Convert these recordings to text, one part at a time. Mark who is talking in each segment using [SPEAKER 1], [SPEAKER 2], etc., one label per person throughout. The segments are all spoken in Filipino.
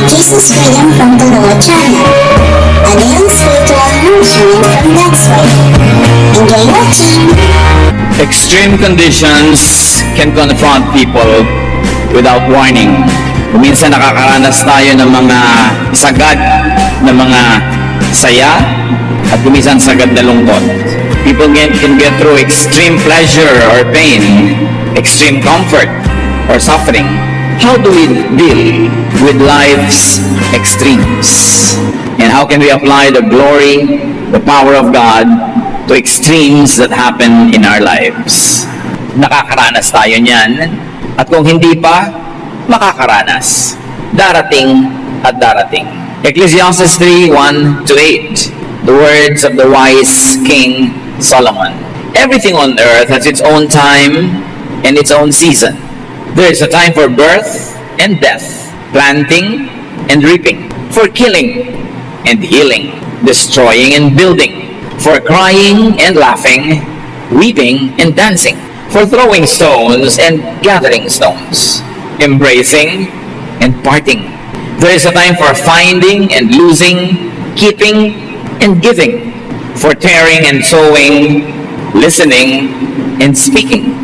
[SPEAKER 1] Jesus Freedom from the Lord channel. A daily spiritual nourishment from God's Word. Enjoy watching!
[SPEAKER 2] Extreme conditions can confront people without warning. Minsan nakakaranas tayo ng mga sagad na mga saya at minsan sagad na lungkot. People can get through extreme pleasure or pain, extreme comfort or suffering. How do we deal with life's extremes? And how can we apply the glory, the power of God to extremes that happen in our lives? Nakakaranas tayo niyan. At kung hindi pa, makakaranas. Darating at darating. Ecclesiastes 3:1-8. The words of the wise King Solomon. Everything on earth has its own time and its own season. There is a time for birth and death, planting and reaping, for killing and healing, destroying and building, for crying and laughing, weeping and dancing, for throwing stones and gathering stones, embracing and parting. There is a time for finding and losing, keeping and giving, for tearing and sowing, listening and speaking.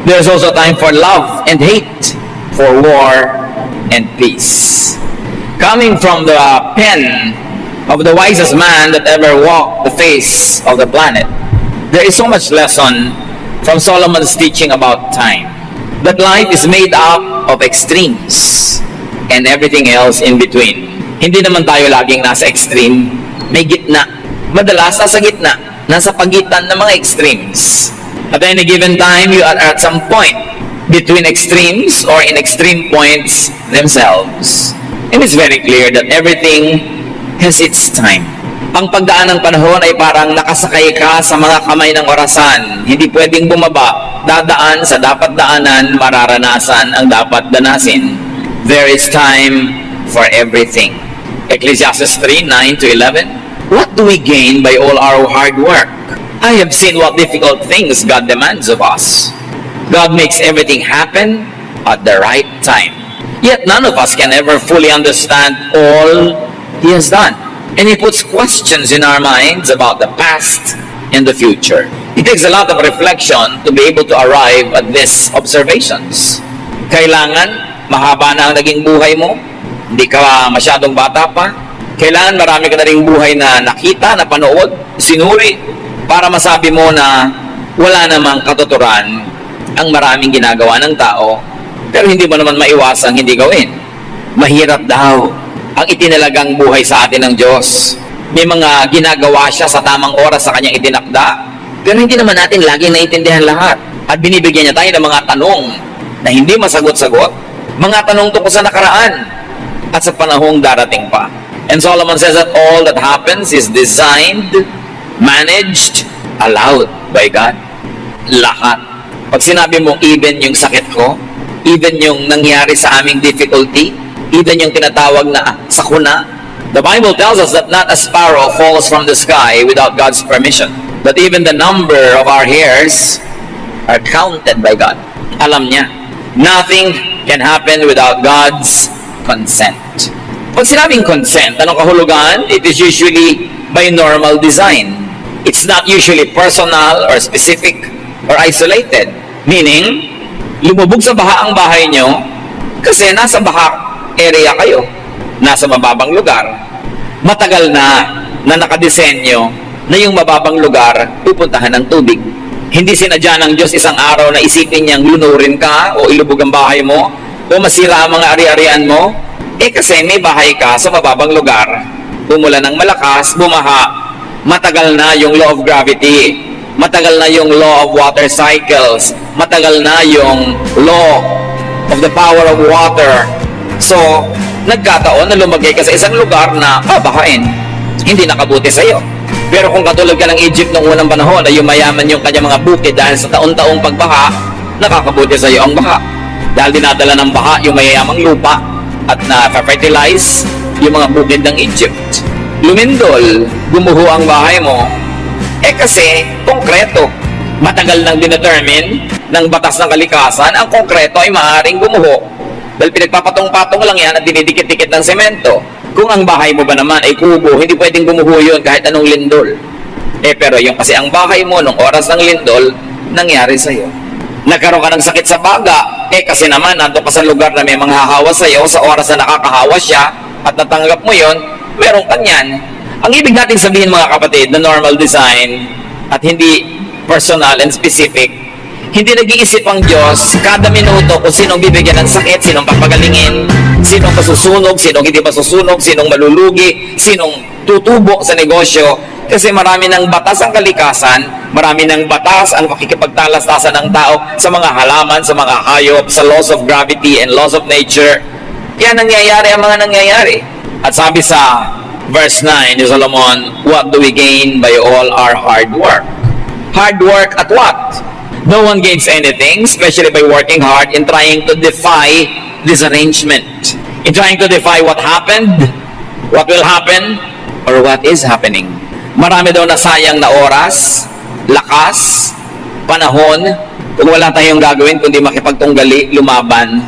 [SPEAKER 2] There is also time for love and hate, for war and peace. Coming from the pen of the wisest man that ever walked the face of the planet, there is so much lesson from Solomon's teaching about time. That life is made up of extremes and everything else in between. Hindi naman tayo laging nasa extreme, may gitna. Madalas nasa gitna, nasa pagitan ng mga extremes. At any given time, you are at some point between extremes or in extreme points themselves. And it's very clear that everything has its time. Ang pagdaan ng panahon ay parang nakasakay ka sa mga kamay ng orasan. Hindi pwedeng bumaba, dadaan sa dapat daanan, mararanasan ang dapat danasin. There is time for everything. Ecclesiastes 3:9-11. What do we gain by all our hard work? I have seen what difficult things God demands of us. God makes everything happen at the right time. Yet none of us can ever fully understand all He has done. And He puts questions in our minds about the past and the future. It takes a lot of reflection to be able to arrive at these observations. Kailangan mahaba na ang naging buhay mo. Hindi ka masyadong bata pa. Kailangan marami ka na ring buhay na nakita, napanood, sinuri, para masabi mo na wala namang katuturan ang maraming ginagawa ng tao, pero hindi mo naman maiwasang hindi gawin. Mahirap daw ang itinalagang buhay sa atin ng Diyos. May mga ginagawa siya sa tamang oras sa kanyang itinakda, pero hindi naman natin lagi naiintindihan lahat. At binibigyan niya tayo ng mga tanong na hindi masagot-sagot, mga tanong tungkol sa nakaraan at sa panahong darating pa. And Solomon says that all that happens is designed, managed, allowed by God. Lahat. Pag sinabi mo, even yung sakit ko, even yung nangyari sa aming difficulty, even yung tinatawag na sakuna, the Bible tells us that not a sparrow falls from the sky without God's permission. That even the number of our hairs are counted by God. Alam niya, nothing can happen without God's consent. Pag sinabing consent, anong kahulugan? It is usually by normal design. It's not usually personal or specific or isolated. Meaning, lumubog sa baha ang bahay nyo kasi nasa baha area kayo. Nasa mababang lugar. Matagal na nakadesenyo na yung mababang lugar pupuntahan ng tubig. Hindi sinadya ng Diyos isang araw na isipin niyang lunurin ka o ilubog ang bahay mo o masira ang mga ari-arian mo. Kasi may bahay ka sa mababang lugar, umulan ng malakas, bumaha, matagal na yung law of gravity, matagal na yung law of water cycles, matagal na yung law of the power of water. So, nagkataon na lumagay ka sa isang lugar na bahain, hindi nakabuti sa'yo. Pero kung katulad ka ng Egypt noong unang panahon na yumayaman yung kanyang mga bukid dahil sa taon-taong pagbaha, nakakabuti sa'yo ang baha. Dahil dinadala ng baha yung mayayamang lupa, at na-fertilize yung mga bukid ng Egypt. Lumindol, gumuho ang bahay mo, kasi konkreto. Matagal nang dinetermine ng batas ng kalikasan, ang konkreto ay maaaring gumuho. Dahil pinagpapatong-patong lang yan at dinidikit-dikit ng semento. Kung ang bahay mo ba naman ay kubo, hindi pwedeng gumuho yun kahit anong lindol. Pero yung kasi ang bahay mo nung oras ng lindol, nangyari sa'yo. Nagkaroon ka ng sakit sa baga, kasi naman nandun ka sa lugar na may mga hahawa sa'yo, sa oras na nakakahawa siya, at natanggap mo yon, meron ka niyan. Ang ibig natin sabihin mga kapatid, na normal design, at hindi personal and specific, hindi nag-iisip ang Diyos kada minuto kung sinong bibigyan ng sakit, sinong papagalingin, sinong masusunog, sinong hindi masusunog, sinong malulugi, sinong tutubo sa negosyo. Kasi marami ng batas ang kalikasan, marami ng batas ang pakikipagtalastasan ng tao sa mga halaman, sa mga hayop, sa laws of gravity and laws of nature. Yan nangyayari ang mga nangyayari. At sabi sa verse 9 ni Solomon, what do we gain by all our hard work? Hard work at what? No one gains anything, especially by working hard in trying to defy this arrangement. In trying to defy what happened, what will happen, or what is happening. Marami daw nasayang na oras, lakas, panahon, kung wala tayong gagawin kundi makipagtunggali, lumaban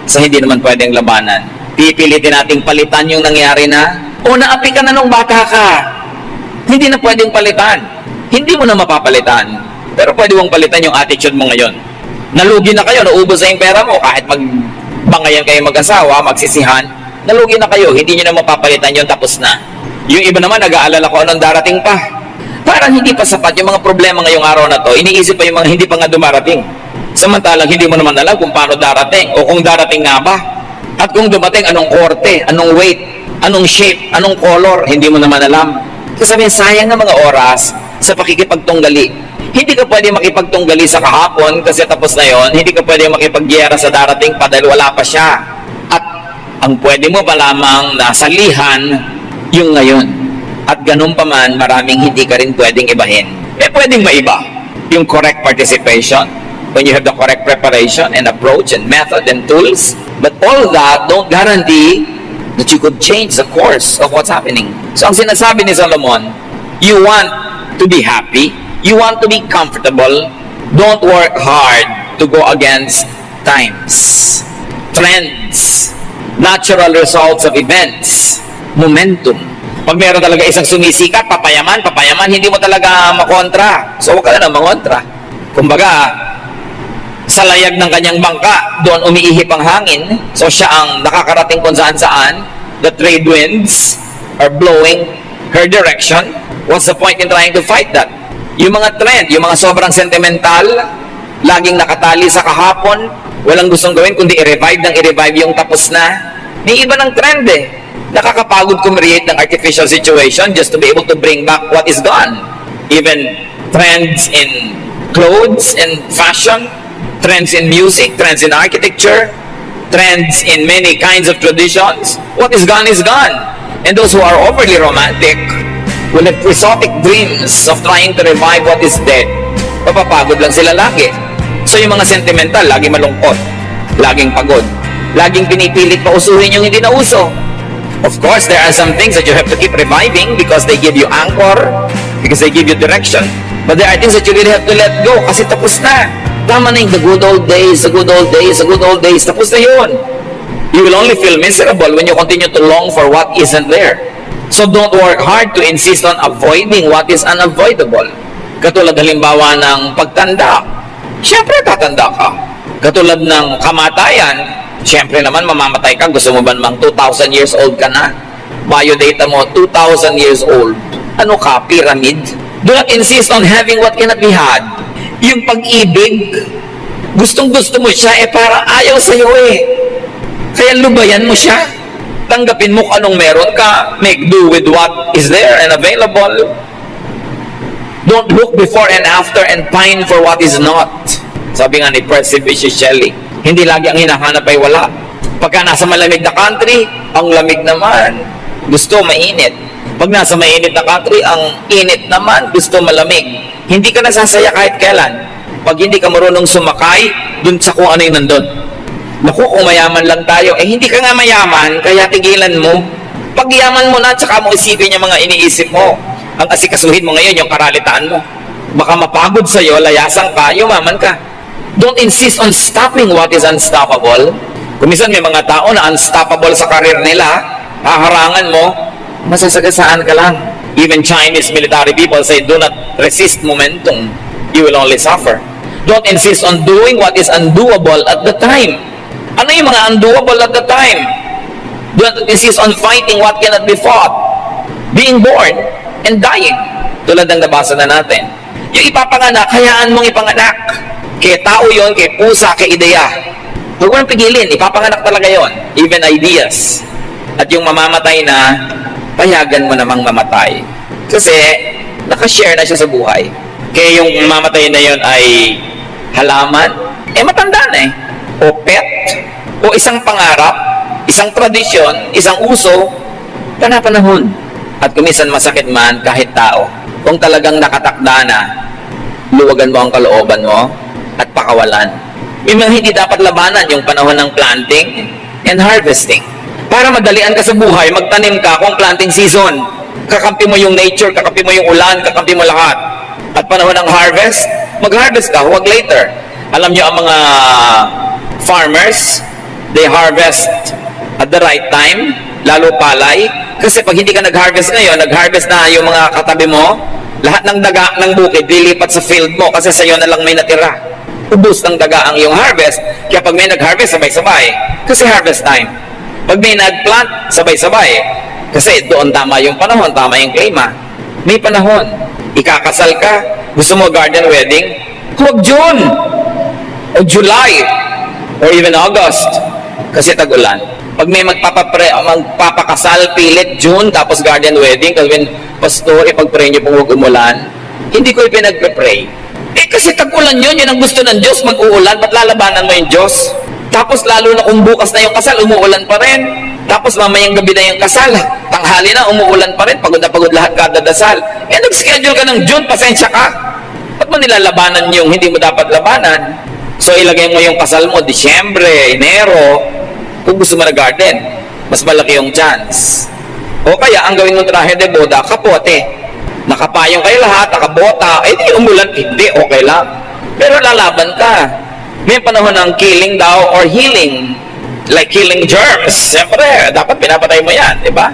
[SPEAKER 2] sa hindi naman pwedeng labanan. Pipilitin nating palitan yung nangyari na, o naapi ka na nung bata ka. Hindi na pwedeng palitan. Hindi mo na mapapalitan. Pero pwede mong palitan yung attitude mo ngayon. Nalugi na kayo, naubos na yung pera mo, kahit magbangayan kayo mag-asawa, magsisihan, nalugi na kayo, hindi nyo na mapapalitan yun, tapos na. Yung iba naman, nag-aalala ko anong darating pa. Parang hindi pa sapat yung mga problema ngayong araw na to. Iniisip pa yung mga hindi pa nga dumarating. Samantalang hindi mo naman alam kung paano darating o kung darating nga ba. At kung dumating, anong korte, anong weight, anong shape, anong color, hindi mo naman alam. Kasi sayang na mga oras sa pakikipagtunggali. Hindi ka pwede makipagtunggali sa kahapon kasi tapos na yon. Hindi ka pwede makipagyera sa darating pa dahil wala pa siya. At ang pwede mo pa lamang nasalihan yung ngayon. At ganun pa man, maraming hindi ka rin pwedeng ibahin. Pwedeng maiba. Yung correct participation, when you have the correct preparation and approach and method and tools. But all that don't guarantee that you could change the course of what's happening. So ang sinasabi ni Solomon, you want to be happy, you want to be comfortable, don't work hard to go against times, trends, natural results of events, momentum. Pag meron talaga isang sumisikat, papayaman, hindi mo talaga makontra. So huwag ka na makontra. Kumbaga, sa layag ng kanyang bangka, doon umiihip ang hangin. So siya ang nakakarating kung saan-saan. The trade winds are blowing her direction. What's the point in trying to fight that? Yung mga trend, yung mga sobrang sentimental, laging nakatali sa kahapon, walang gustong gawin kundi i-revive yung tapos na. May iba ng trend eh. Nakakapagod create ng artificial situation just to be able to bring back what is gone. Even trends in clothes and fashion, trends in music, trends in architecture, trends in many kinds of traditions. What is gone is gone. And those who are overly romantic will have quixotic dreams of trying to revive what is dead. Papapagod lang sila lagi. So yung mga sentimental, laging malungkot, laging pagod, laging pinipilit pa usuhin yung hindi na uso. Of course, there are some things that you have to keep reviving because they give you anchor, because they give you direction. But there are things that you really have to let go kasi tapos na. Tama na yung the good old days, the good old days, the good old days. Tapos na yun. You will only feel miserable when you continue to long for what isn't there. So don't work hard to insist on avoiding what is unavoidable. Katulad halimbawa ng pagtanda. Siyempre tatanda ka. Katulad ng kamatayan. Siyempre naman, mamamatay ka. Gusto mo ba namang 2,000 years old ka na? Biodata mo, 2,000 years old. Ano ka? Pyramid? Do not insist on having what cannot be had. Yung pag-ibig, gustong-gusto mo siya, para ayaw sa'yo eh. Kaya lubayan mo siya. Tanggapin mo kung anong meron ka. Make do with what is there and available. Don't look before and after and pine for what is not. Sabi nga ni Percy Bysshe Shelley, hindi lagi ang hinahanap ay wala. Pagka nasa malamig na country, ang lamig naman, gusto mainit. Pag nasa mainit na country, ang init naman, gusto malamig. Hindi ka nasasaya kahit kailan. Pag hindi ka marunong sumakay, dun sa kung ano yung nandun. Naku, kung mayaman lang tayo, hindi ka nga mayaman, kaya tigilan mo. Pag yaman mo na, tsaka mo isipin yung mga iniisip mo. Ang asikasuhin mo ngayon, yung karalitaan mo. Baka mapagod sa'yo, layasan ka, yumaman ka. Don't insist on stopping what is unstoppable. Kung minsan may mga tao na unstoppable sa karir nila, haharangan mo, masasagasaan ka lang. Even Chinese military people say, do not resist momentum. You will only suffer. Don't insist on doing what is undoable at the time. Ano yung mga undoable at the time? Do not insist on fighting what cannot be fought. Being born and dying. Tulad ng nabasa na natin. Yung ipapanganak, hayaan mong ipanganak. Kaya tao yon, kay pusa, kay ideya. Huwag mo nang pigilin, ipapanganak talaga yon. Even ideas. At yung mamamatay na, payagan mo namang mamatay. Kasi, nakashare na siya sa buhay. Kaya yung mamamatay na yon ay halaman, matanda na eh. O pet, o isang pangarap, isang tradisyon, isang uso, panahon. At kumisan masakit man kahit tao. Kung talagang nakatakda na, luwagan mo ang kalooban mo at pakawalan. May mga hindi dapat labanan yung panahon ng planting and harvesting. Para madalian ka sa buhay, magtanim ka kung planting season. Kakampi mo yung nature, kakampi mo yung ulan, kakampi mo lahat. At panahon ng harvest, mag-harvest ka, huwag later. Alam nyo ang mga farmers, they harvest at the right time, lalo palay. Kasi pag hindi ka nag-harvest ngayon, nag-harvest na yung mga katabi mo, lahat ng daga ng bukid, lilipat sa field mo kasi sa'yo na lang may natira. Ubus ng daga ang iyong harvest. Kaya pag may nag-harvest, sabay-sabay. Kasi harvest time. Pag may nag-plant, sabay-sabay. Kasi doon tama yung panahon, tama yung klima. May panahon. Ikakasal ka, gusto mo garden wedding, huwag June o July or even August kasi tag-ulan. Pag may magpapakasal, pilit June tapos garden wedding, kasi when pastor, ipag-pray niyo kung huwag umulan, hindi ko ipinagpe-pray. Kasi tag-ulan yun ang gusto ng Diyos, mag-uulan, ba't lalabanan mo yung Diyos? Tapos lalo na kung bukas na yung kasal, umuulan pa rin. Tapos mamayang gabi na yung kasal, tanghali na, umuulan pa rin, pagod na pagod lahat kada dasal. Nag-schedule ka ng June, pasensya ka. Ba't mo nilalabanan yung hindi mo dapat labanan? So ilagay mo yung kasal mo, Disyembre, Enero, kung gusto mo na garden, mas malaki yung chance. O kaya, ang gawin mong trahe de boda, kapote. Nakapayong kayo lahat, nakabota, di umulan, hindi, okay lang. Pero lalaban ka. May panahon ng killing daw or healing. Like killing germs. Siyempre, dapat pinapatay mo yan, di ba?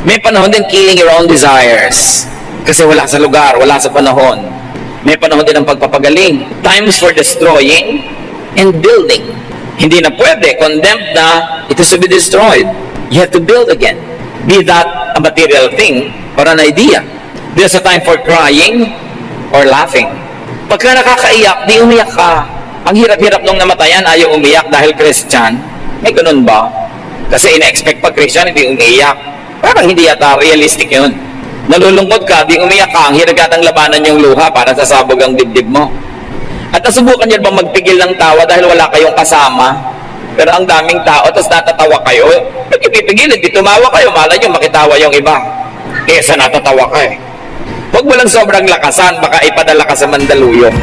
[SPEAKER 2] May panahon din killing your own desires. Kasi wala sa lugar, wala sa panahon. May panahon din ng pagpapagaling. Times for destroying and building. Hindi na pwede, condemned na, it is to be destroyed. You have to build again. Be that a material thing or an idea. There's a time for crying or laughing. Pagka nakakaiyak, di umiyak ka. Ang hirap-hirap nung namatayan, ayaw umiyak dahil Christian. May ganun ba? Kasi ina-expect pag Christian, hindi umiyak. Parang hindi yata realistic yun. Nalulungkot ka, di umiyak ka. Ang hirap yatang labanan yung luha para sasabog ang dibdib mo. At nasubukan niyo ba magpigil ng tawa dahil wala kayong kasama? Pero ang daming tao, tapos natatawa kayo. Pag ipipigilin, di tumawa kayo, malay nyo makitawa yung iba. Kesa natatawa ka eh. Huwag mo lang sobrang lakasan, baka ipadala ka sa Mandaluyong.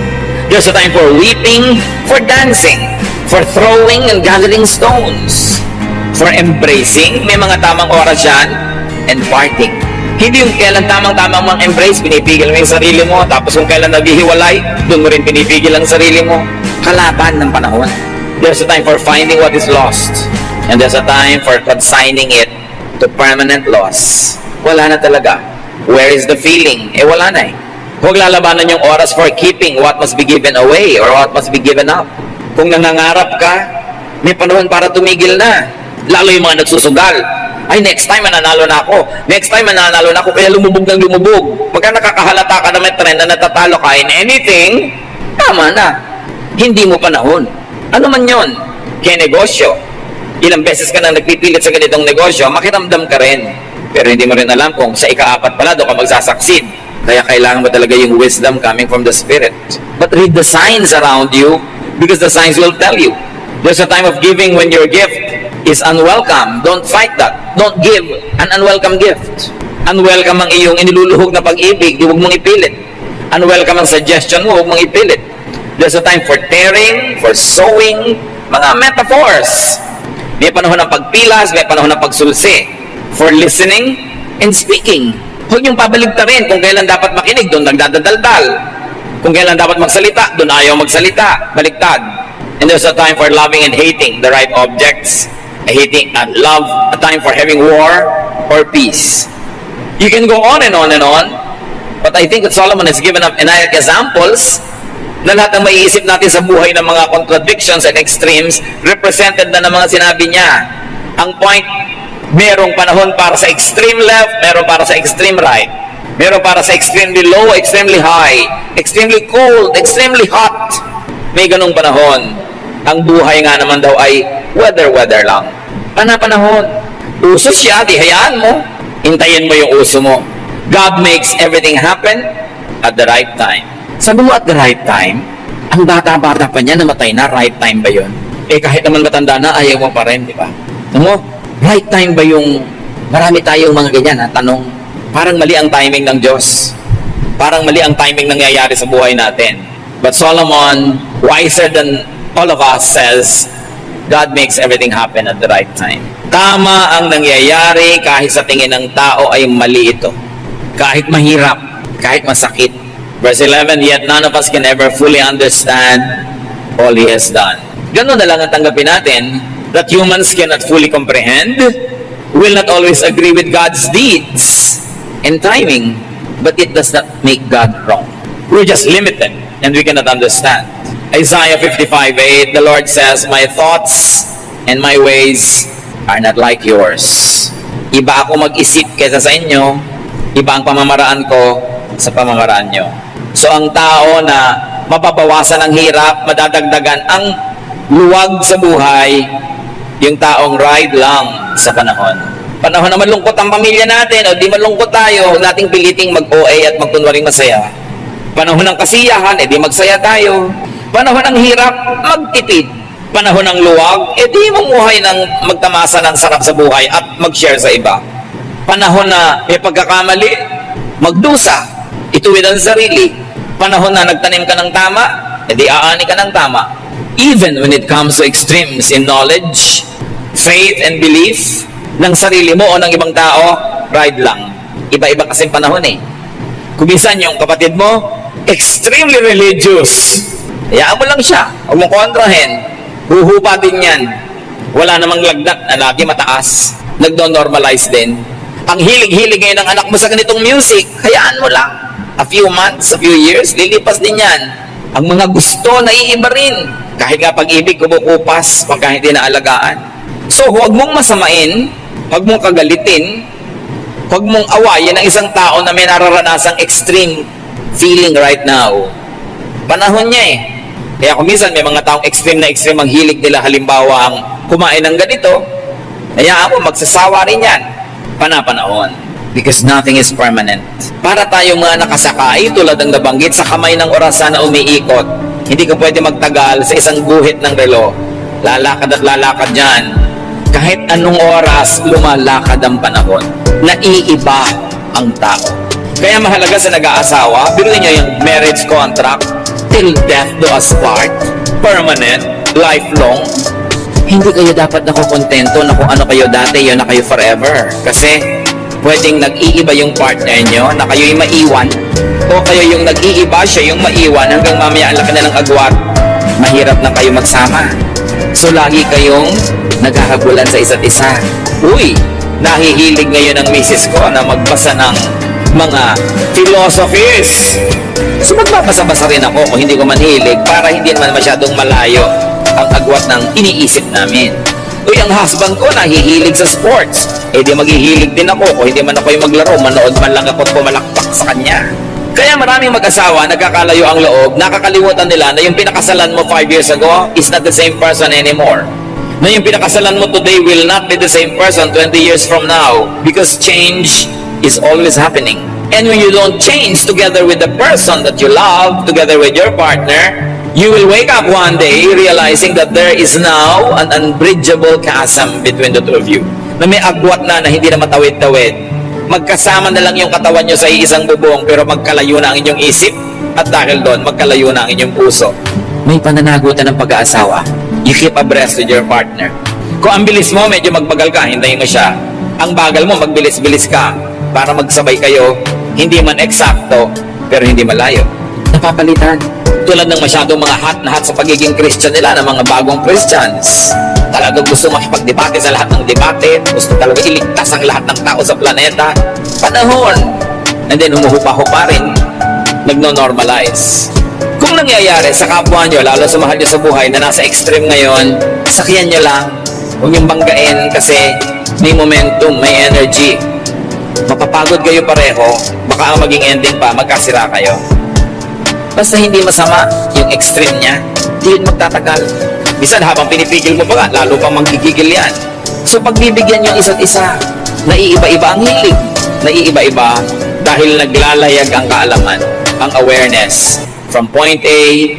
[SPEAKER 2] There's a time for weeping, for dancing, for throwing and gathering stones, for embracing, may mga tamang oras yan, and parting. Hindi yung kailan tamang-tamang mga embrace, pinipigil mo yung sarili mo, tapos kung kailan naghihiwalay, doon mo rin pinipigil ang sarili mo. Kalaban ng panahon. There's a time for finding what is lost, and there's a time for consigning it to permanent loss. Wala na talaga. Where is the feeling? Wala na eh. Huwag lalabanan yung oras for keeping what must be given away or what must be given up. Kung nangangarap ka, may panahon para tumigil na. Lalo yung mga nagsusugal. Ay, next time mananalo na ako. Next time mananalo na ako, kaya lumubog ng lumubog. Pagka nakakahalata ka na may trend na natatalo ka in anything, tama na. Hindi mo panahon. Ano man yon? Kaya negosyo. Ilang beses ka nang nagpipilit sa ganitong negosyo, makiramdam ka rin. Pero hindi mo rin alam kung sa ika-4 pala doon ka magsasucceed. Kaya kailangan mo talaga yung wisdom coming from the Spirit. But read the signs around you because the signs will tell you. There's a time of giving when your gift is unwelcome. Don't fight that. Don't give an unwelcome gift. Unwelcome ang iyong iniluluhog na pag-ibig, huwag mong ipilit. Unwelcome ang suggestion mo, huwag mong ipilit. There's a time for tearing, for sowing, mga metaphors. May panahon ng pagpilas, may panahon ng pagsulsi. For listening and speaking. Huwag niyong pabaligtarin kung kailan dapat makinig, doon nagdadaldal. Kung kailan dapat magsalita, doon ayaw magsalita. Baligtad. And there's a time for loving and hating the right objects, hating and love, a time for having war or peace. You can go on and on and on, but I think that Solomon has given up enough examples na lahat ng maiisip natin sa buhay ng mga contradictions and extremes, represented na ng mga sinabi niya. Ang point, merong panahon para sa extreme left, meron para sa extreme right. Meron para sa extremely low, extremely high, extremely cold, extremely hot. May ganong panahon. Ang buhay nga naman daw ay weather lang. Panahon. Uso siya, di hayaan mo. Hintayin mo yung uso mo. God makes everything happen at the right time. Sabi mo at the right time, ang bata-bata pa niya, namatay na, right time ba yun? Eh kahit naman matanda na, ayaw mo pa rin, di ba? Ano? Right time ba yung, marami tayong mga ganyan, ha? Tanong, parang mali ang timing ng Diyos. Parang mali ang timing nangyayari sa buhay natin. But Solomon, wiser than all of us, says, God makes everything happen at the right time. Tama ang nangyayari kahit sa tingin ng tao ay mali ito. Kahit mahirap, kahit masakit. Verse 11, yet none of us can ever fully understand all He has done. Ganun na lang ang tanggapin natin, that humans cannot fully comprehend, will not always agree with God's deeds and timing, but it does not make God wrong. We're just limited, and we cannot understand. Isaiah 55:8, the Lord says, my thoughts and my ways are not like yours. Iba ako mag-isip kaysa sa inyo, iba ang pamamaraan ko sa pamamaraan nyo. So ang tao na mapapawasan ang hirap, madadagdagan ang luwag sa buhay, yung taong ride lang sa panahon. Panahon na malungkot ang pamilya natin, o di malungkot tayo, huwag nating piliting mag-OA at magkunwaring masaya. Panahon ng kasiyahan, di magsaya tayo. Panahon ng hirap, magtipid. Panahon ng luwag, di mamuhay ng magtamasa ng sarap sa buhay at mag-share sa iba. Panahon na may pagkakamali, magdusa, ituwid ang sarili. Panahon na nagtanim ka ng tama, di aani ka ng tama. Even when it comes to extremes in knowledge, faith, and belief, ng sarili mo o ng ibang tao, ride lang. Iba-iba kasing panahon eh. Kung minsan yung kapatid mo, extremely religious. Hayaan mo lang siya. Huwag mong kontrahin. Huhupa din yan. Wala namang lagnat na lagi mataas. Nagdo-normalize din. Ang hilig-hilig ngayon ng anak mo sa ganitong music, hayaan mo lang. A few months, a few years, lilipas din yan. Ang mga gusto, naiiba rin. Kahit nga pag-ibig, kumukupas pagka hindi naalagaan. So, huwag mong masamain, huwag mong kagalitin, huwag mong awayin ang isang tao na may nararanasang extreme feeling right now. Panahon niya eh. Kaya kung minsan may mga taong extreme na extreme ang hilig nila, halimbawa ang kumain ng ganito, hayaan mo, magsasawa rin yan. Panahon. Because nothing is permanent. Para tayong mga nakasakay, tulad ng nabanggit, sa kamay ng orasan na umiikot, hindi ka pwede magtagal sa isang guhit ng relo. Lalakad at lalakad yan. Kahit anong oras, lumalakad ang panahon. Naiiba ang tao. Kaya mahalaga sa nag-aasawa, biruin nyo yung marriage contract, till death do us part, permanent, lifelong. Hindi kayo dapat nakukontento na kung ano kayo dati, yun na kayo forever. Kasi pwedeng nag-iiba yung partner nyo na kayo'y maiwan, o kayo yung nag-iiba, siya yung maiwan, hanggang mamaya ang laki na ng agwat, mahirap na kayo magsama. So lagi kayong naghahabulan sa isa't isa. Uy, nahihilig ngayon ang misis ko na magbasa ng mga philosophies. So magbabasa-basa rin ako kung hindi ko manhilig, para hindi naman masyadong malayo ang agwat ng iniisip namin. Uy, ang husband ko nahihilig sa sports. Di maghihilig din ako. Kung hindi man ako yung maglaro, manood man lang ako at pumalakpak sa kanya. Kaya maraming mag-asawa, nagkakalayo ang loob, nakakalimutan nila na yung pinakasalan mo 5 years ago is not the same person anymore. Na yung pinakasalan mo today will not be the same person 20 years from now, because change is always happening. And when you don't change together with the person that you love, together with your partner, you will wake up one day realizing that there is now an unbridgeable chasm between the two of you. Na may agwat na hindi na matawid-tawid. Magkasama na lang yung katawan nyo sa isang bubong, pero magkalayo na ang inyong isip, at dahil doon, magkalayo na ang inyong puso. May pananagutan ng pag-aasawa. You keep abreast with your partner. Kung ang bilis mo, medyo magbagal ka, hintayin mo siya. Ang bagal mo, magbilis-bilis ka para magsabay kayo, hindi man eksakto, pero hindi malayo. Napapalitan. Tulad ng masyadong mga hot na hot sa pagiging Christian nila, ng mga bagong Christians. Talagang gusto makipagdebate sa lahat ng debate, gusto talaga iligtas ang lahat ng tao sa planeta. Panahon. And then humuhupa-hupa rin, nagno-normalize. Kung nangyayari sa kapwa nyo, lalo sa mahal nyo sa buhay na nasa extreme ngayon, sakyan nyo lang. Huwag niyong banggain kasi may momentum, may energy. Mapapagod kayo pareho, baka ang maging ending pa, magkasira kayo. Basta hindi masama yung extreme niya, di yun magtatagal. Bisan habang pinipigil mo pa, lalo pang manggigigil yan. So pagbibigyan yung isa't isa, naiiba-iba ang hilig, naiiba-iba dahil naglalayag ang kaalaman, ang awareness from point A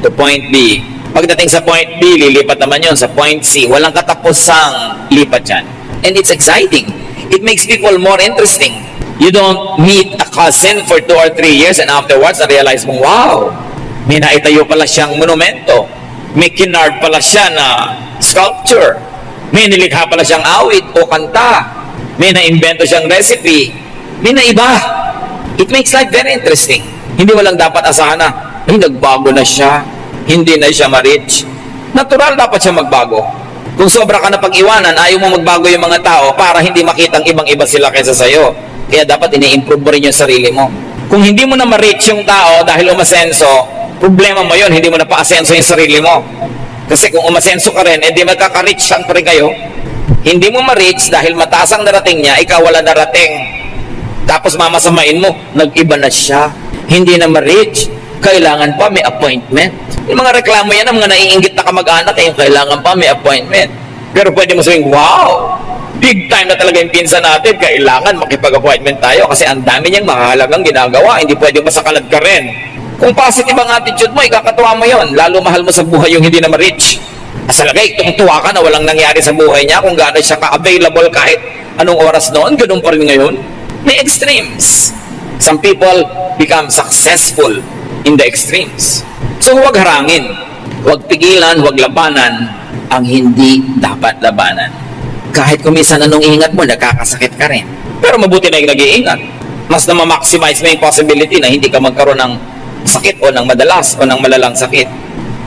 [SPEAKER 2] to point B. Pagdating sa point B, lilipat naman yun sa point C. Walang katapusang lipat yan. And it's exciting. It makes people more interesting. You don't meet a cousin for 2 or 3 years and afterwards na-realize mong, wow, may naitayo pala siyang monumento. May kinard pala siya na sculpture. May nilikha pala siyang awit o kanta. May naimbento siyang recipe. May naiba. It makes life very interesting. Hindi walang dapat asahan na, ay, nagbago na siya. Hindi na siya ma-reach. Natural dapat siya magbago. Kung sobra ka na pag-iwanan, ayaw mo magbago yung mga tao para hindi makitang ibang-iba sila kaysa sa'yo. Kaya dapat ini-improve mo rin yung sarili mo. Kung hindi mo na ma-reach yung tao dahil umasenso, problema mo yun, hindi mo na pa-asenso yung sarili mo. Kasi kung umasenso ka rin, di magkaka-reach saan pa rin kayo. Hindi mo ma-reach dahil mataas ang narating niya, ikaw wala narating. Tapos mamasamain mo, nag-iba na siya. Hindi na ma-reach, kailangan pa may appointment. Yung mga reklamo yan, ang mga naiinggit na kamag-anak, yung kailangan pa may appointment. Pero pwede mo sabihin, wow! Big time na talaga yung pinsan natin, kailangan makipag-appointment tayo kasi ang dami niyang mahalagang ginagawa, hindi pwede masakalad ka rin. Kung positive ang attitude mo, ikakatuwa mo yon, lalo mahal mo sa buhay yung hindi na ma-reach. Asalagay, tungtuwa ka na walang nangyari sa buhay niya, kung gano'n siya ka-available kahit anong oras noon, ganun pa rin ngayon. May extremes. Some people become successful in the extremes. So huwag harangin, huwag pigilan, huwag labanan ang hindi dapat labanan. Kahit kung minsan anong ingat mo, nakakasakit ka rin. Pero mabuti na yung nag-iingat. Mas na ma-maximize mo yung possibility na hindi ka magkaroon ng sakit o ng madalas o ng malalang sakit.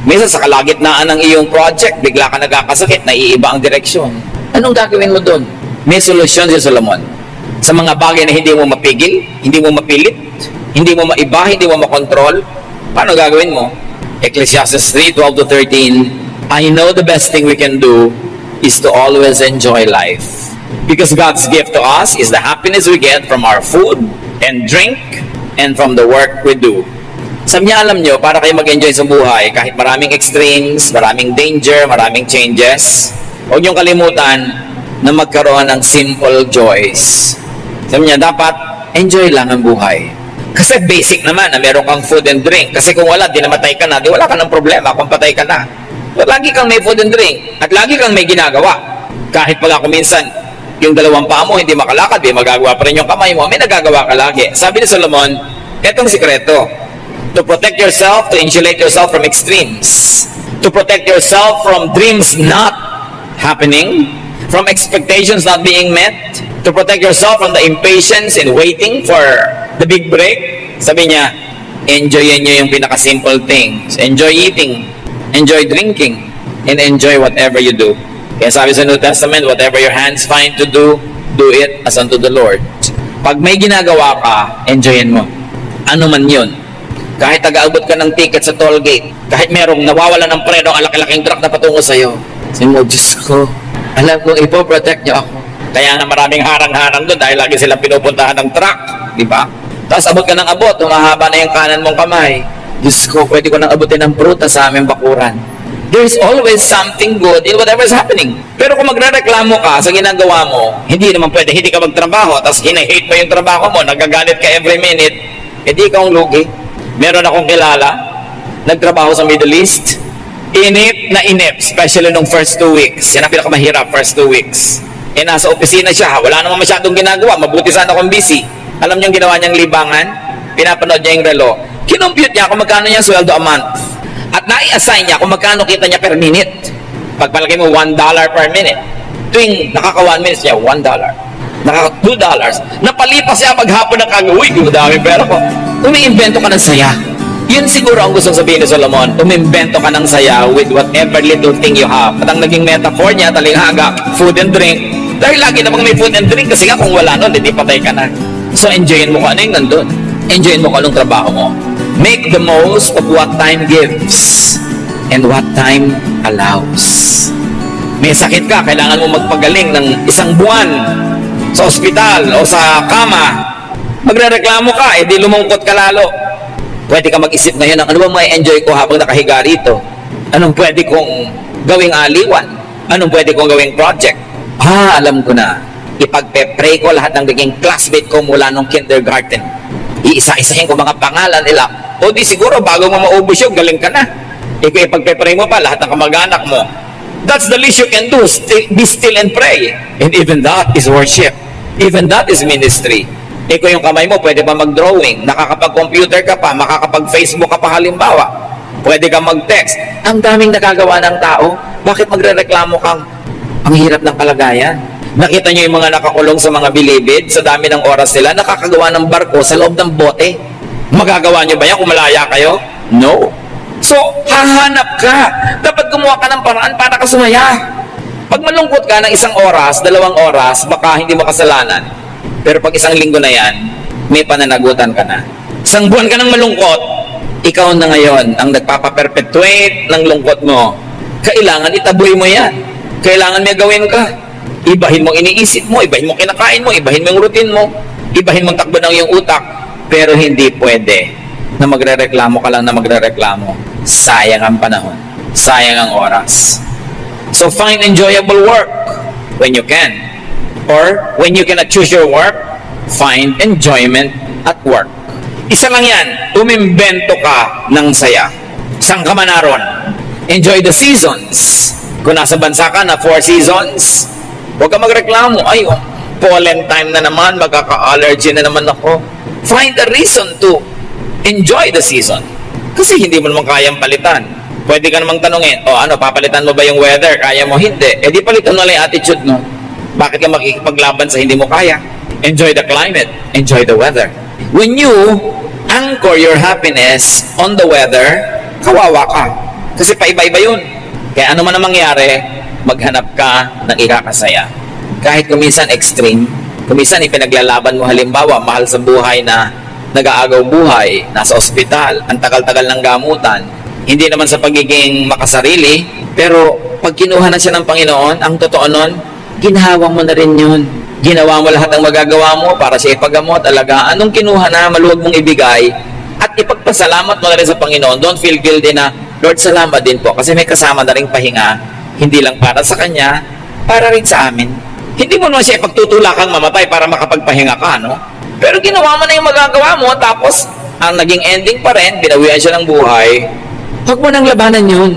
[SPEAKER 2] Minsan sa kalagitnaan ng iyong project, bigla ka nagkakasakit, naiiba ang direksyon. Anong gagawin mo doon? May solusyon si Solomon. Sa mga bagay na hindi mo mapigil, hindi mo mapilit, hindi mo maiba, hindi mo makontrol, paano gagawin mo? Ecclesiastes 3:12-13, I know the best thing we can do is to always enjoy life. Because God's gift to us is the happiness we get from our food and drink and from the work we do. Sabi niya, alam nyo, para kayo mag-enjoy sa buhay, kahit maraming extremes, maraming danger, maraming changes, huwag niyong kalimutan na magkaroon ng simple joys. Sabi niya, dapat enjoy lang ang buhay. Kasi basic naman na meron kang food and drink. Kasi kung wala, di namatay ka na, di wala ka ng problema kung patay ka na. So, lagi kang may food and drink at lagi kang may ginagawa. Kahit pala kung minsan yung dalawang paa mo hindi makalakad, may magagawa pa rin yung kamay mo, may nagagawa ka lagi. Sabi ni Solomon, etong sikreto, to protect yourself, to insulate yourself from extremes, to protect yourself from dreams not happening, from expectations not being met, to protect yourself from the impatience in waiting for the big break. Sabi niya, enjoyin nyo yung pinaka-simple things. Enjoy eating, enjoy drinking, and enjoy whatever you do. Kaya sabi sa New Testament, whatever your hands find to do it as unto the Lord. Pag may ginagawa ka, enjoyin mo. Ano man yun. Kahit taga-abot ka ng ticket sa toll gate, kahit merong nawawala ng preno, ang laki-laking truck na patungo sa'yo. Sabi mo, Diyos ko, alam kong ipoprotect niyo ako. Kaya na maraming harang-harang doon dahil lagi silang pinupuntahan ng truck. Di ba? Tapos abot ka ng abot, humahaba na yung kanan mong kamay. Diyos ko, pwede ko nang abutin ng prutas sa aming bakuran. There's always something good in whatever is happening. Pero kung magre-reklamo ka sa ginagawa mo, hindi naman pwede, hindi ka magtrabaho, tapos hina-hate mo yung trabaho mo, nagagalit ka every minute, hindi ka ang lugi. Meron akong kilala, nagtrabaho sa Middle East, inip na inip, especially nung first 2 weeks. Yan ang pinakamahirap, first 2 weeks. Nasa opisina siya, wala naman masyadong ginagawa, mabuti sana kung busy. Alam niyo yung ginawa niyang libangan? Pinapanood niya yung relo. Kinompute niya kung magkano niya sweldo a month. At nai-assign niya kung magkano kita niya per minute. Pagpalagay mo, $1 per minute. Tuwing nakaka 1 minutes niya, $1. Nakaka $2. Napalipas siya maghapon ng kagawin. Uy, madami pera ko. Umiimbento ka ng saya. Yun siguro ang gustong sabihin ni Solomon, umimbento ka ng saya with whatever little thing you have. At ang naging metaphor niya, talinghaga, food and drink. Dahil lagi namang may food and drink, kasi nga kung wala nun, hindi patay ka na. So enjoyin mo kung ano yung nandun. Enjoyin mo kung anong trabaho mo. Make the most of what time gives and what time allows. May sakit ka, kailangan mo magpagaling ng 1 buwan sa ospital o sa kama. Magrereklamo ka, di lumungkot ka lalo. Pwede ka mag-isip ngayon ng ano ba may enjoy ko habang nakahiga rito? Anong pwede kong gawing aliwan? Anong pwede kong gawing project? Alam ko na. Ipagpe-pray ko lahat ng naging classmate ko mula nung kindergarten. Iisa-isahin ko mga pangalan nila. O di siguro bago mo maubos yun, galing ka na. Kung ipagpe-pray mo pa lahat ng kamag-anak mo. That's the least you can do. Be still and pray. And even that is worship. Even that is ministry. Kung yung kamay mo, pwede pa mag-drawing, nakakapag-computer ka pa, makakapag-Facebook ka pa halimbawa, pwede ka mag-text. Ang daming nagagawa ng tao, bakit magre-reklamo kang ang hirap ng kalagayan? Nakita niyo yung mga nakakulong sa mga bilibid, sa dami ng oras nila, nakakagawa ng barko sa loob ng bote. Magagawa niyo ba yan kung malaya kayo? No. So, hahanap ka. Dapat gumawa ka ng paraan para ka sumaya. Pag malungkot ka ng 1 oras, 2 oras, baka hindi mo kasalanan. Pero pag 1 linggo na yan, may pananagutan ka na. 1 buwan ka nang malungkot, ikaw na ngayon ang nagpapaperpetuate ng lungkot mo. Kailangan itaboy mo yan. Kailangan may gawin ka. Ibahin mo iniisip mo, ibahin mo kinakain mo, ibahin mo yung routine mo, ibahin mo takbo ng iyong utak. Pero hindi pwede na magre-reklamo ka lang na magre-reklamo. Sayang ang panahon. Sayang ang oras. So find enjoyable work when you can. Or, when you cannot choose your work, find enjoyment at work. Isa lang yan, umimbento ka ng saya. Saan ka man naroon? Enjoy the seasons. Kung nasa bansa ka na 4 seasons, huwag ka magreklamo. Ay, pollen time na naman, magkaka-allergy na naman ako. Find a reason to enjoy the season. Kasi hindi mo naman kayang palitan. Pwede ka namang tanungin, papalitan mo ba yung weather? Kaya mo? Hindi. Di palitan mo lang yung attitude mo. Bakit ka makikipaglaban sa hindi mo kaya? Enjoy the climate. Enjoy the weather. When you anchor your happiness on the weather, kawawa ka. Kasi paiba-iba yun. Kaya ano man ang mangyari, maghanap ka ng ikakasaya. Kahit kuminsan extreme, kuminsan ipinaglalaban mo halimbawa, mahal sa buhay na nag-aagaw buhay, nasa ospital, ang tagal-tagal ng gamutan, hindi naman sa pagiging makasarili, pero pag kinuha na siya ng Panginoon, ang totoo nun, ginawa mo na rin yun. Ginawa mo lahat ng magagawa mo para siya ipagamot, alagaan. Anong kinuha na, maluwag mong ibigay at ipagpasalamat mo na rin sa Panginoon. Don't feel guilty na, Lord, salamat din po kasi may kasama na rin pahinga, hindi lang para sa Kanya, para rin sa amin. Hindi mo naman siya ipagtutulakang mamatay para makapagpahinga ka, no? Pero ginawa mo na yung magagawa mo, tapos ang naging ending pa rin, binawian siya ng buhay. Huwag mo nang labanan yun.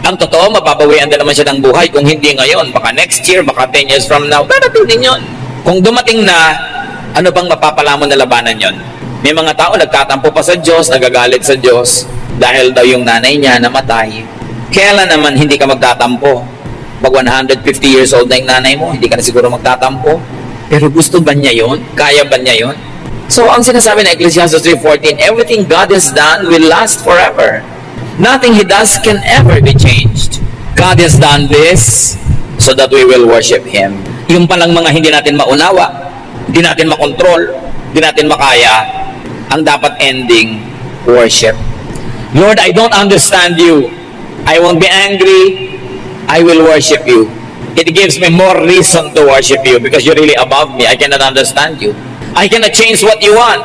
[SPEAKER 2] Ang totoo, mapapawian din naman siya ng buhay. Kung hindi ngayon, baka next year, baka 10 years from now, darating din yun. Kung dumating na, ano bang mapapalamon na labanan yun? May mga tao nagtatampo pa sa Diyos, nagagalit sa Diyos, dahil daw yung nanay niya namatay. Kailan naman hindi ka magtatampo? Pag 150 years old na yung nanay mo, hindi ka na siguro magtatampo. Pero gusto ba niya yun? Kaya ba niya yun? So, ang sinasabi na Ecclesiastes 3:14, everything God has done will last forever. Nothing He does can ever be changed. God has done this so that we will worship Him. Yung palang mga hindi natin maunawa, hindi natin makontrol, hindi natin makaya, ang dapat ending, worship. Lord, I don't understand You. I won't be angry. I will worship You. It gives me more reason to worship You because you're really above me. I cannot understand You. I cannot change what You want.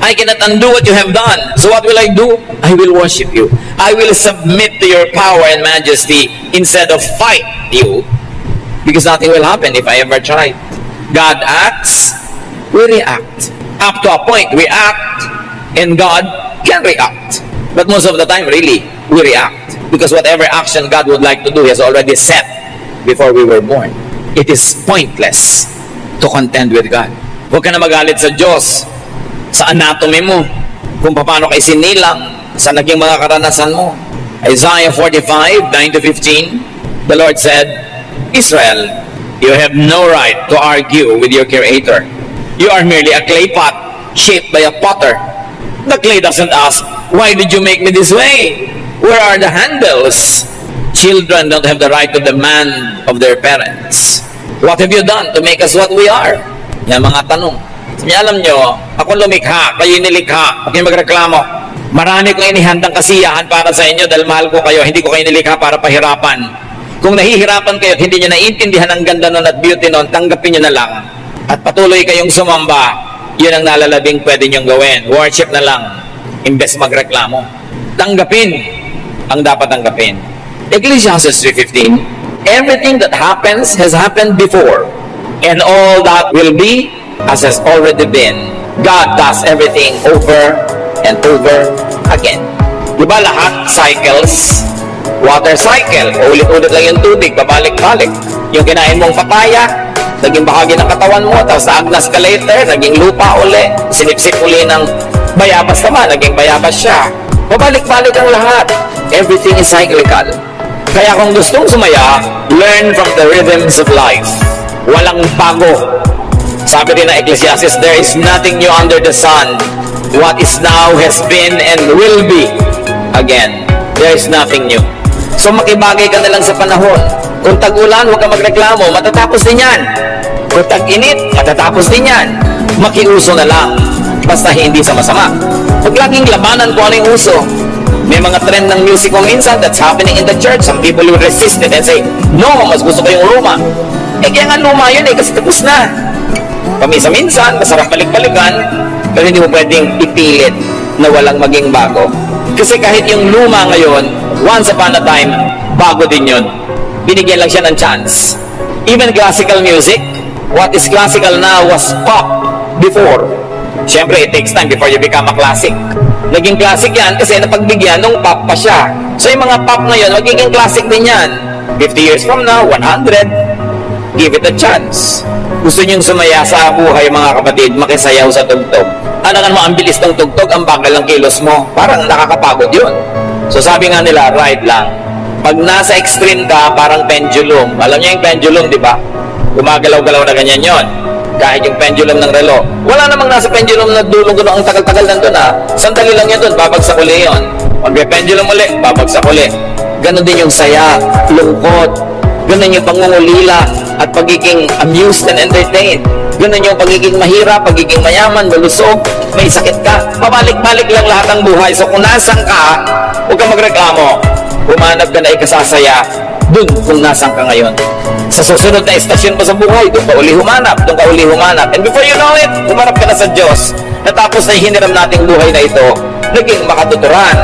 [SPEAKER 2] I cannot undo what You have done. So what will I do? I will worship You. I will submit to Your power and majesty instead of fight You. Because nothing will happen if I ever try. God acts, we react. Up to a point, we act, and God can react. But most of the time, really, we react. Because whatever action God would like to do, He has already set before we were born. It is pointless to contend with God. Huwag ka na magalit sa Diyos sa anatomy mo, kung paano kay sinilang, sa naging mga karanasan mo. Isaiah 45:9-15, the Lord said, Israel, you have no right to argue with your Creator. You are merely a clay pot shaped by a potter. The clay doesn't ask, Why did you make me this way? Where are the handles? Children don't have the right to demand of their parents. What have you done to make us what we are? Yan mga tanong. Sabi, alam nyo, ako lumikha, kayo nilikha, huwag kayo magreklamo. Marami kong inihandang kasiyahan para sa inyo dahil mahal ko kayo, hindi ko kayo nilikha para pahirapan. Kung nahihirapan kayo at hindi nyo naiintindihan ang ganda nun at beauty nun, tanggapin nyo na lang. At patuloy kayong sumamba, yun ang nalalabing pwede nyong gawin. Worship na lang, imbes magreklamo. Tanggapin ang dapat tanggapin. Ecclesiastes 3:15, everything that happens has happened before, and all that will be as has already been. God does everything over and over again. Diba lahat cycles? Water cycle, ulit-ulit lang yung tubig, babalik-balik. Yung kinain mong papaya, naging bahagi ng katawan mo, tapos naagnas ka later, naging lupa uli, sinipsip uli ng bayabas naman, naging bayabas siya. Babalik-balik ang lahat. Everything is cyclical. Kaya kung gustong sumaya, learn from the rhythms of life. Walang bago. Sabi rin ng Ecclesiastes, there is nothing new under the sun. What is now has been and will be. Again, there is nothing new. So makibagay ka na lang sa panahon. Kung tag-ulan, huwag ka magreklamo, matatapos din yan. Kung tag-init, matatapos din yan. Makiuso na lang, basta hindi sama-sama. Huwag laging labanan kung ano yung uso. May mga trend ng music kung minsan that's happening in the church. Some people will resist it and say, no, mas gusto ko yung luma. Eh kaya nga luma yun kasi tapos na. Paminsan-minsan, masarap balik-balikan, pero hindi mo pwedeng ipilit na walang maging bago. Kasi kahit yung luma ngayon, once upon a time, bago din yun. Binigyan lang siya ng chance. Even classical music, what is classical now was pop before. Siyempre, it takes time before you become a classic. Naging classic yan kasi napagbigyan nung pop pa siya. So yung mga pop ngayon, magiging classic din yan. 50 years from now, 100, give it a chance. Gusto niyong sumaya sa buhay mga kapatid, makisayaw sa tugtog. Ano mo, ang bilis ng tugtog, ang bagal ng kilos mo. Parang nakakapagod yun. So sabi nga nila, ride lang. Pag nasa extreme ka, parang pendulum. Alam niyo yung pendulum, di ba? Gumagalaw-galaw na ganyan yon. Kahit yung pendulum ng relo. Wala namang nasa pendulum na dulong gano'n ang tagal-tagal nandun ha. Sandali lang yun doon, babagsak uli yun. Magpe-pendulum uli, babagsak uli. Ganon din yung saya, lungkot. Ganon yung pangungulila at pagiging amused and entertained. Ganon yung pagiging mahirap, pagiging mayaman, malusog, may sakit ka. Pabalik-balik lang lahat ng buhay. So kung nasan ka, huwag kang magreklamo. Humanap ka na ikasasaya dun kung nasan ka ngayon. Sa susunod na estasyon pa sa buhay, doon ka uli humanap, doon ka uli humanap. And before you know it, humanap ka na sa Diyos. Natapos na hiniram nating buhay na ito, naging makatuturan,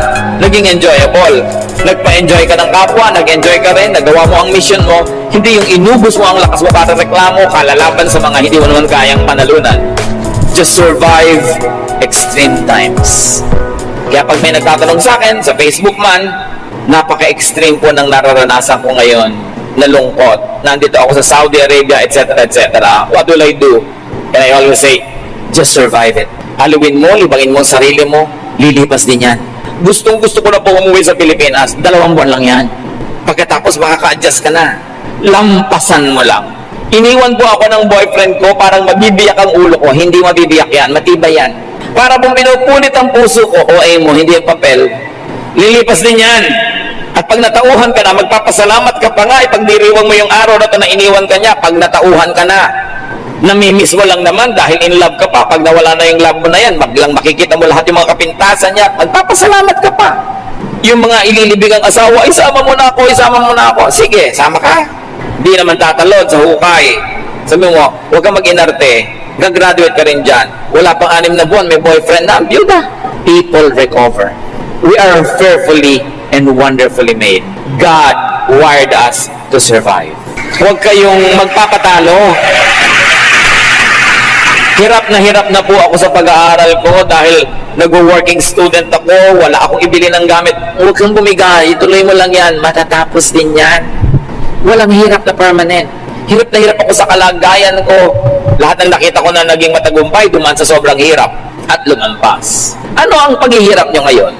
[SPEAKER 2] naging enjoyable. Nagpa-enjoy ka ng kapwa, nag-enjoy ka rin, nagawa mo ang mission mo, hindi yung inubos mo ang lakas mo para reklamo, kalalaban sa mga hindi mo naman kayang panalunan. Just survive extreme times. Kaya pag may nagtatanong sa akin, sa Facebook man, napaka-extreme po ng nararanasan ko ngayon na lungkot. Nandito ako sa Saudi Arabia, etc., etc. What will I do? And I always say, just survive it. Haluin mo, libangin mo ang sarili mo, lilipas din yan. Gustong-gusto ko na po umuwi sa Pilipinas, 2 buwan lang yan. Pagkatapos makaka-adjust ka na. Lampasan mo lang. Iniwan po ako ng boyfriend ko, parang mabibiyak ang ulo ko. Hindi mabibiyak yan, matibay yan. Para pong pinupunit ang puso ko, OA mo, hindi ang papel. Lilipas din yan. At pag natauhan ka na, magpapasalamat ka pa nga, ipagdiriwang mo yung araw na ito na iniwan ka niya, pag natauhan ka na. Namimiss mo lang naman dahil in love ka pa. Pag nawala na yung love mo na yan, maglang makikita mo lahat yung mga kapintasan niya, magpapasalamat ka pa. Yung mga ililibig ang asawa, isama mo na ako, isama mo na ako. Sige, sama ka. Hindi naman tatalod sa hukay. Sabi mo, huwag kang mag-inarte. Gagraduate ka rin dyan. Wala pang 6 na buwan, may boyfriend na, byuda. People recover. We are fearfully and wonderfully made. God wired us to survive. Huwag kayong magpapatalo. Hirap na po ako sa pag-aaral ko dahil nag-working student ako, wala akong ibili ng gamit. Huwag kang bumigay, ituloy mo lang yan, matatapos din yan. Walang hirap na permanent. Hirap na hirap ako sa kalagayan ko. Lahat ng nakita ko na naging matagumpay, duman sa sobrang hirap at lumampas. Ano ang paghihirap nyo ngayon?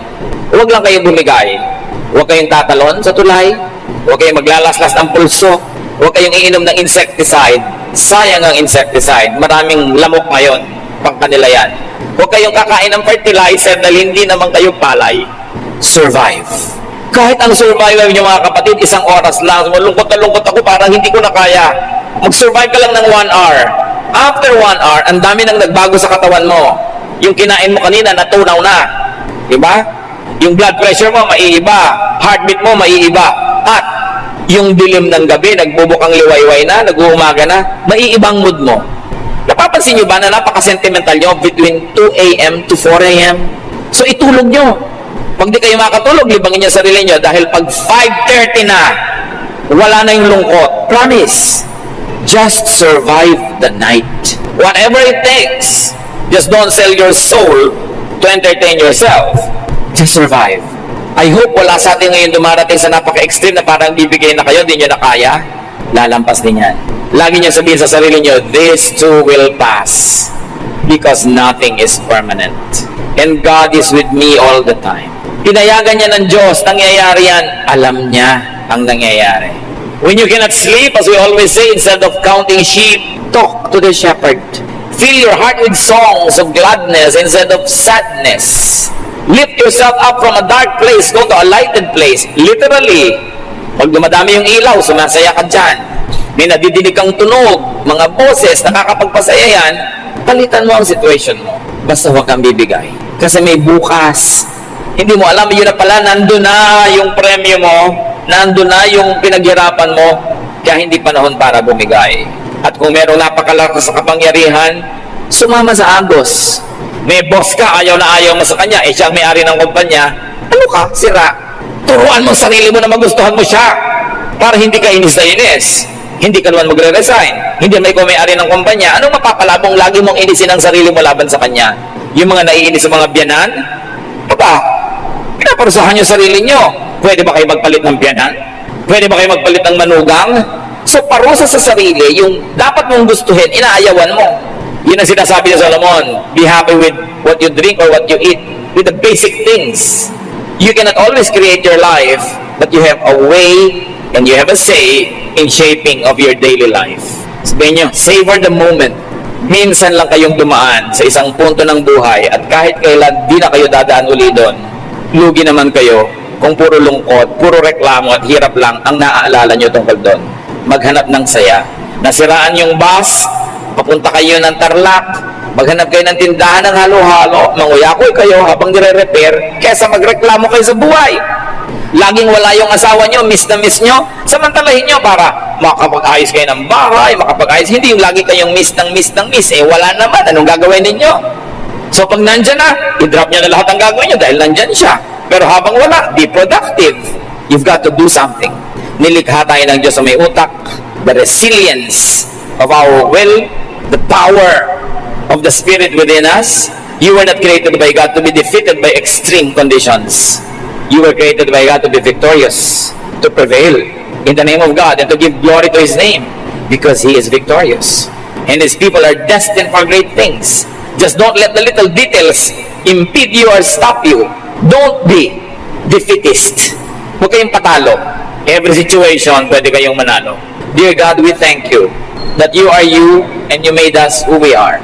[SPEAKER 2] Huwag lang kayo bumigay. Huwag kayong tatalon sa tulay. Huwag kayong maglalaslas ng pulso. Huwag kayong iinom ng insecticide. Sayang ang insecticide. Maraming lamok ngayon. Pang kanila yan. Huwag kayong kakain ng fertilizer dahil hindi naman kayo palay. Survive. Kahit ang survival niyo mga kapatid, isang oras lang. Malungkot na lungkot ako, parang hindi ko na kaya. Mag-survive ka lang ng 1 hour. After 1 hour, ang dami nang nagbago sa katawan mo. Yung kinain mo kanina, natunaw na. Diba? Yung blood pressure mo, maiiba. Heartbeat mo, maiiba. At yung dilim ng gabi, nagbubukang liwayway na, nag-uumaga na, maiibang mood mo. Napapansin nyo ba na napaka-sentimental nyo between 2 a.m. to 4 a.m.? So itulog nyo. Pag di kayo makatulog, libangin nyo sarili nyo dahil pag 5:30 na, wala na yung lungkot. Promise. Just survive the night. Whatever it takes. Just don't sell your soul to entertain yourself. Just survive. I hope wala sa atin ngayon dumarating sa napaka-extreme na parang bibigay na kayo, di nyo na kaya. Lalampas din yan. Lagi nyo sabihin sa sarili nyo, this too will pass. Because nothing is permanent. And God is with me all the time. Pinayagan niya ng Diyos, nangyayari yan. Alam niya ang nangyayari. When you cannot sleep, as we always say, instead of counting sheep, talk to the shepherd. Fill your heart with songs of gladness instead of sadness. Lift yourself up from a dark place, go to a lighted place. Literally, pag dumadami yung ilaw, sumasaya ka dyan. May nadidinig kang tunog, mga boses, nakakapagpasaya yan, palitan mo ang situation mo. Basta huwag kang bibigay. Kasi may bukas. Hindi mo alam, yun na pala, nandun na yung premyo mo, nandun na yung pinaghirapan mo, kaya hindi panahon para bumigay. At kung merong napakalakas sa kapangyarihan, sumama sa agos. May boss ka, ayaw na ayaw mo sa kanya, siya ang may-ari ng kumpanya, ano ka, sira. Turuan mo sarili mo na magustuhan mo siya, para hindi ka inis na inis. Hindi ka naman magre-resign. Hindi may may-ari ng kumpanya, anong mapapalabong lagi mong inisin ang sarili mo laban sa kanya? Yung mga naiinis sa mga biyanan? Aba, pinaparusahan yung sarili nyo. Pwede ba kayo magpalit ng biyanan? Pwede ba kayo magpalit ng manugang? So, parusa sa sarili, yung dapat mong gustuhin, inaayawan mo. Yun ang sinasabi ni Solomon, be happy with what you drink or what you eat, with the basic things. You cannot always create your life, but you have a way and you have a say in shaping of your daily life. Sabihin nyo, savor the moment. Minsan lang kayong dumaan sa isang punto ng buhay at kahit kailan di na kayo dadaan uli doon, lugi naman kayo kung puro lungkot, puro reklamo at hirap lang ang naaalala nyo tungkol doon. Maghanap ng saya. Nasiraan yung bus, papunta kayo ng Tarlac, maghanap kayo ng tindahan ng halo-halo, manguyakoy kayo habang nire-repair, kesa magreklamo kayo sa buhay. Laging wala yung asawa nyo, miss na miss nyo, samantalahin nyo para makapag-ayos kayo ng bahay, makapag-ayos. Hindi yung lagi kayong miss ng miss ng miss, wala naman, anong gagawin ninyo? So pag nandyan na, i-drop nyo na lahat ang gagawin nyo dahil nandyan siya. Pero habang wala, be productive. You've got to do something. Nilikha tayo ng Diyos sa may utak, the resilience of our will, the power of the Spirit within us. You were not created by God to be defeated by extreme conditions. You were created by God to be victorious, to prevail in the name of God and to give glory to His name because He is victorious. And His people are destined for great things. Just don't let the little details impede you or stop you. Don't be defeatist. Huwag kayong patalo. Every situation, pwede kayong manalo. Dear God, we thank you that you are you and you made us who we are.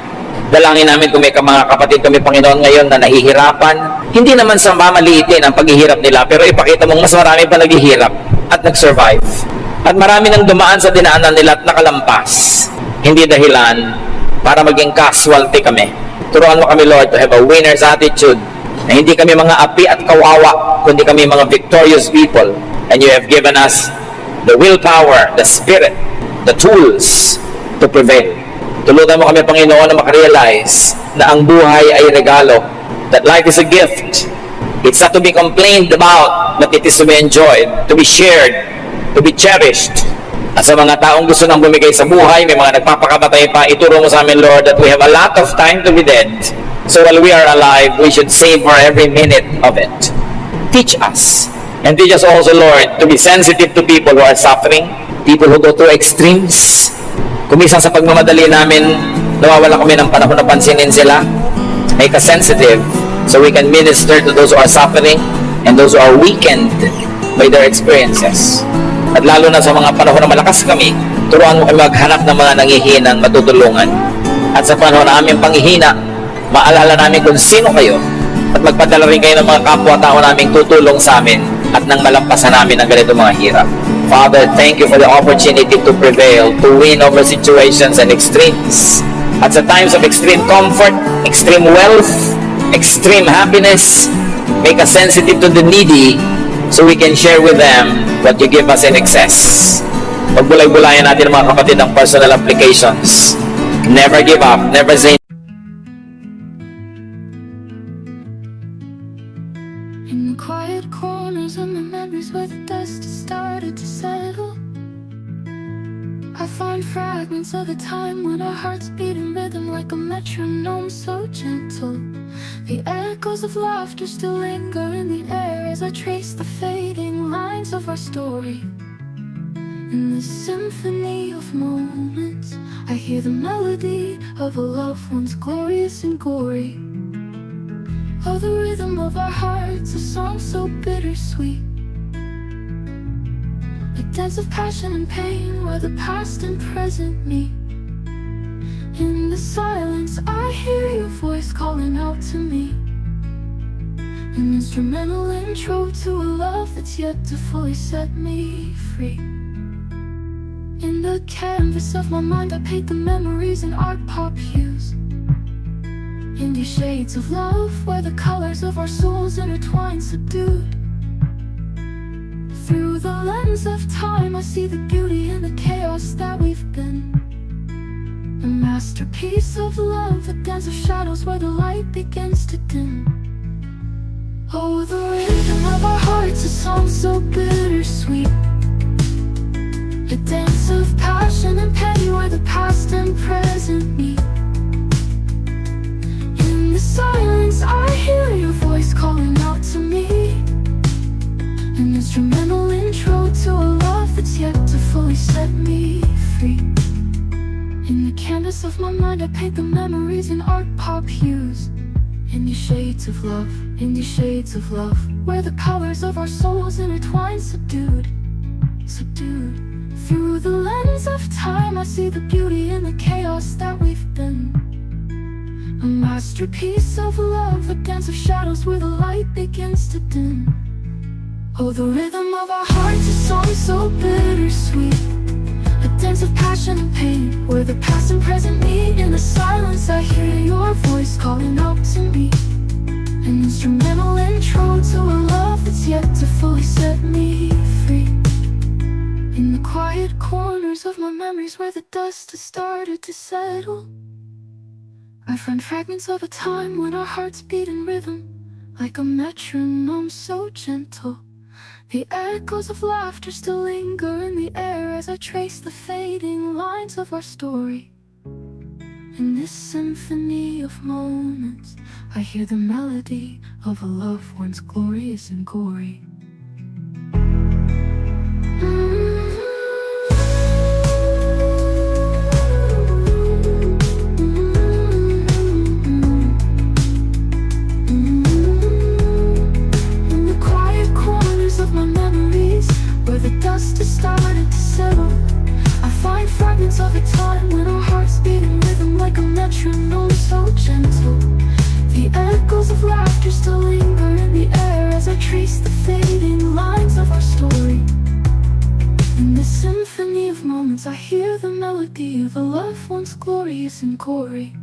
[SPEAKER 2] Dalangin namin kung may mga kapatid kami, Panginoon, ngayon na nahihirapan. Hindi naman sa mamaliitin ang paghihirap nila, pero ipakita mong mas marami pa naghihirap at nag-survive. At marami nang dumaan sa dinaanan nila at nakalampas. Hindi dahilan para maging casualty kami. Turuan mo kami, Lord, to have a winner's attitude. Na hindi kami mga api at kawawa, kundi kami mga victorious people. And you have given us the willpower, the spirit, the tools to prevail. Tulutan mo kami, Panginoon, na makarealize na ang buhay ay regalo. That life is a gift. It's not to be complained about, but it is to be enjoyed, to be shared, to be cherished. At sa mga taong gusto nang bumigay sa buhay, may mga nagpapakamatay pa, ituro mo sa amin, Lord, that we have a lot of time to be dead. So while we are alive, we should savor every minute of it. Teach us. And teach us also, Lord, to be sensitive to people who are suffering, people who go through extremes. Kumisang sa pagmamadali namin, nawawala kami ng panahon na pansinin sila. Make us sensitive so we can minister to those who are suffering and those who are weakened by their experiences. At lalo na sa mga panahon na malakas kami, turuan mo kami maghanap ng mga nangihinang matutulungan. At sa panahon na aming panghihina, maalala namin kung sino kayo at magpadala rin kayo ng mga kapwa-tao naming tutulong sa amin at nang malampasan namin ang ganito mga hirap. Father, thank you for the opportunity to prevail, to win over situations and extremes. At sa times of extreme comfort, extreme wealth, extreme happiness, make us sensitive to the needy so we can share with them what you give us in excess. Pagbulay-bulayan natin mga kapatid ng personal applications. Never give up, never say
[SPEAKER 3] in the quiet corners of my memories where the dust has started to settle, I find fragments of a time when our hearts beat in rhythm like a metronome so gentle. The echoes of laughter still linger in the air as I trace the fading lines of our story. In this symphony of moments, I hear the melody of a love once glorious and gory. Oh, the rhythm of our hearts, a song so bittersweet, a dance of passion and pain where the past and present meet. In the silence, I hear your voice calling out to me, an instrumental intro to a love that's yet to fully set me free. In the canvas of my mind, I paint the memories in art pop hues, in these shades of love where the colors of our souls intertwine subdued. Through the lens of time, I see the beauty in the chaos that we've been, a masterpiece of love, a dance of shadows where the light begins to dim. Oh, the rhythm of our hearts, a song so bittersweet, a dance of passion and pain where the past and present meet. In the silence, I hear your voice calling out to me, an instrumental intro to a love that's yet to fully set me free. In the canvas of my mind, I paint the memories in art pop hues, in these shades of love, in these shades of love, where the colors of our souls intertwine subdued, subdued. Through the lens of time, I see the beauty in the chaos that we've been, a masterpiece of love, a dance of shadows where the light begins to dim. Oh, the rhythm of our hearts, a song so bittersweet, a dance of passion and pain where the past and present meet. In the silence, I hear your voice calling out to me, an instrumental intro to a love that's yet to fully set me free. In the quiet corners of my memories where the dust has started to settle, I find fragments of a time when our hearts beat in rhythm like a metronome so gentle. The echoes of laughter still linger in the air as I trace the fading lines of our story. In this symphony of moments, I hear the melody of a love once glorious and gory. Dust has started to settle, I find fragments of a time when our hearts beat in rhythm like a metronome so gentle. The echoes of laughter still linger in the air as I trace the fading lines of our story. In this symphony of moments, I hear the melody of a love once glorious and gory.